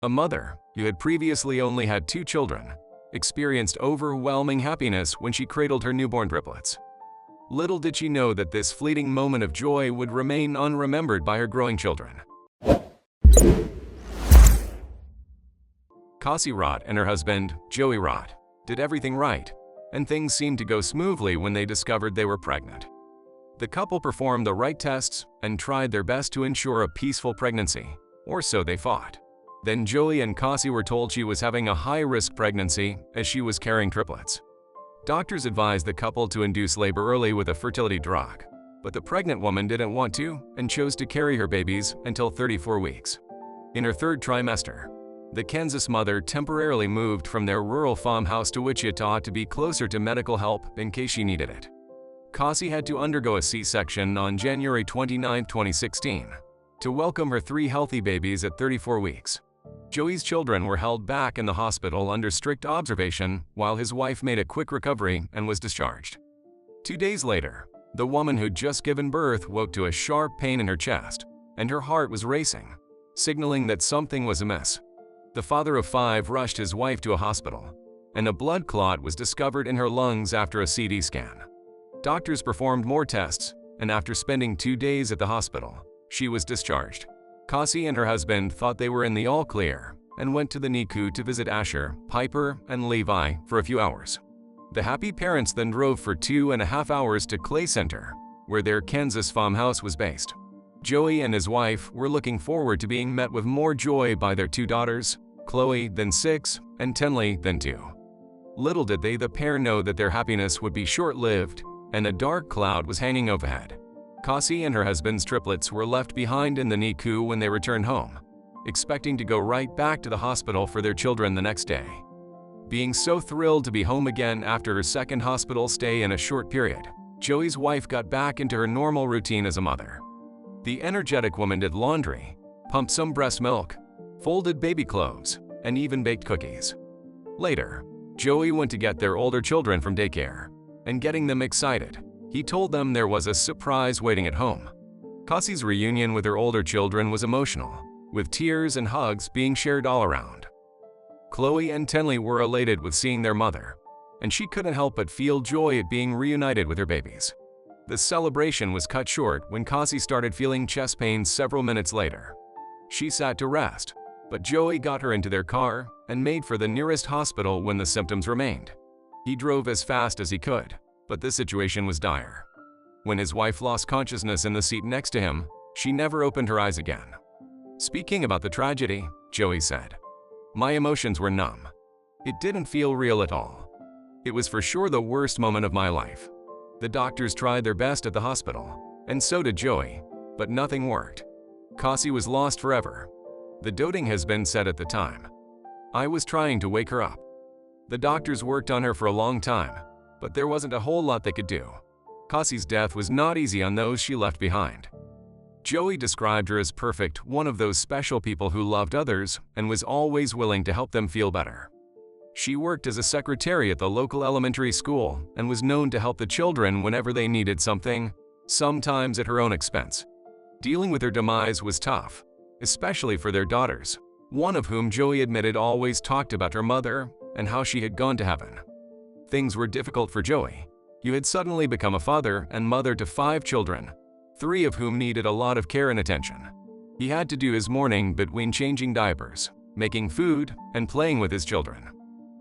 A mother, who had previously only had 2 children, experienced overwhelming happiness when she cradled her newborn triplets. Little did she know that this fleeting moment of joy would remain unremembered by her growing children. Cassie Rott and her husband, Joey Rott, did everything right, and things seemed to go smoothly when they discovered they were pregnant. The couple performed the right tests and tried their best to ensure a peaceful pregnancy, or so they thought. Then Joey and Cassie were told she was having a high-risk pregnancy as she was carrying triplets. Doctors advised the couple to induce labor early with a fertility drug, but the pregnant woman didn't want to and chose to carry her babies until 34 weeks. In her 3rd trimester, the Kansas mother temporarily moved from their rural farmhouse to Wichita to be closer to medical help in case she needed it. Cassie had to undergo a C-section on January 29, 2016, to welcome her 3 healthy babies at 34 weeks. Joey's children were held back in the hospital under strict observation while his wife made a quick recovery and was discharged. 2 days later, the woman who'd just given birth woke to a sharp pain in her chest, and her heart was racing, signaling that something was amiss. The father of 5 rushed his wife to a hospital, and a blood clot was discovered in her lungs after a CT scan. Doctors performed more tests, and after spending 2 days at the hospital, she was discharged. Cassie and her husband thought they were in the all clear and went to the NICU to visit Asher, Piper, and Levi for a few hours. The happy parents then drove for 2.5 hours to Clay Center, where their Kansas farmhouse was based. Joey and his wife were looking forward to being met with more joy by their 2 daughters, Chloe, then 6, and Tenley, then 2. Little did the pair know that their happiness would be short-lived, and a dark cloud was hanging overhead. Cassie and her husband's triplets were left behind in the NICU when they returned home, expecting to go right back to the hospital for their children the next day. Being so thrilled to be home again after her 2nd hospital stay in a short period, Joey's wife got back into her normal routine as a mother. The energetic woman did laundry, pumped some breast milk, folded baby clothes, and even baked cookies. Later, Joey went to get their older children from daycare, and getting them excited, he told them there was a surprise waiting at home. Cassie's reunion with her older children was emotional, with tears and hugs being shared all around. Chloe and Tenley were elated with seeing their mother, and she couldn't help but feel joy at being reunited with her babies. The celebration was cut short when Cassie started feeling chest pains several minutes later. She sat to rest, but Joey got her into their car and made for the nearest hospital when the symptoms remained. He drove as fast as he could, but the situation was dire. When his wife lost consciousness in the seat next to him, she never opened her eyes again. Speaking about the tragedy, Joey said, "My emotions were numb. It didn't feel real at all. It was for sure the worst moment of my life. The doctors tried their best at the hospital, and so did Joey, but nothing worked. Cassie was lost forever. The doting has been said at the time. I was trying to wake her up. The doctors worked on her for a long time, but there wasn't a whole lot they could do. Cassie's death was not easy on those she left behind." Joey described her as perfect, one of those special people who loved others and was always willing to help them feel better. She worked as a secretary at the local elementary school and was known to help the children whenever they needed something, sometimes at her own expense. Dealing with her demise was tough, especially for their daughters, one of whom Joey admitted always talked about her mother and how she had gone to heaven. Things were difficult for Joey. He had suddenly become a father and mother to 5 children, 3 of whom needed a lot of care and attention. He had to do his morning between changing diapers, making food, and playing with his children.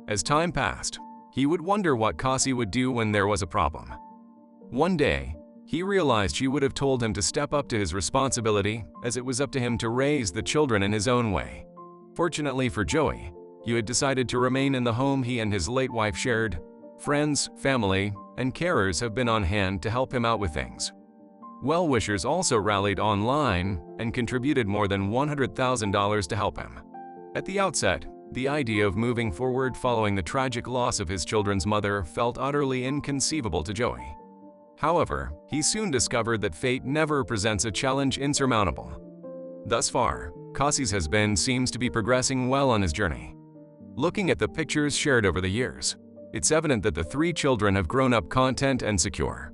As time passed, he would wonder what Cassie would do when there was a problem. One day, he realized she would have told him to step up to his responsibility, as it was up to him to raise the children in his own way. Fortunately for Joey, he had decided to remain in the home he and his late wife shared. Friends, family, and carers have been on hand to help him out with things. Well-wishers also rallied online and contributed more than $100,000 to help him. At the outset, the idea of moving forward following the tragic loss of his children's mother felt utterly inconceivable to Joey. However, he soon discovered that fate never presents a challenge insurmountable. Thus far, Cassie's husband seems to be progressing well on his journey. Looking at the pictures shared over the years, it's evident that the 3 children have grown up content and secure.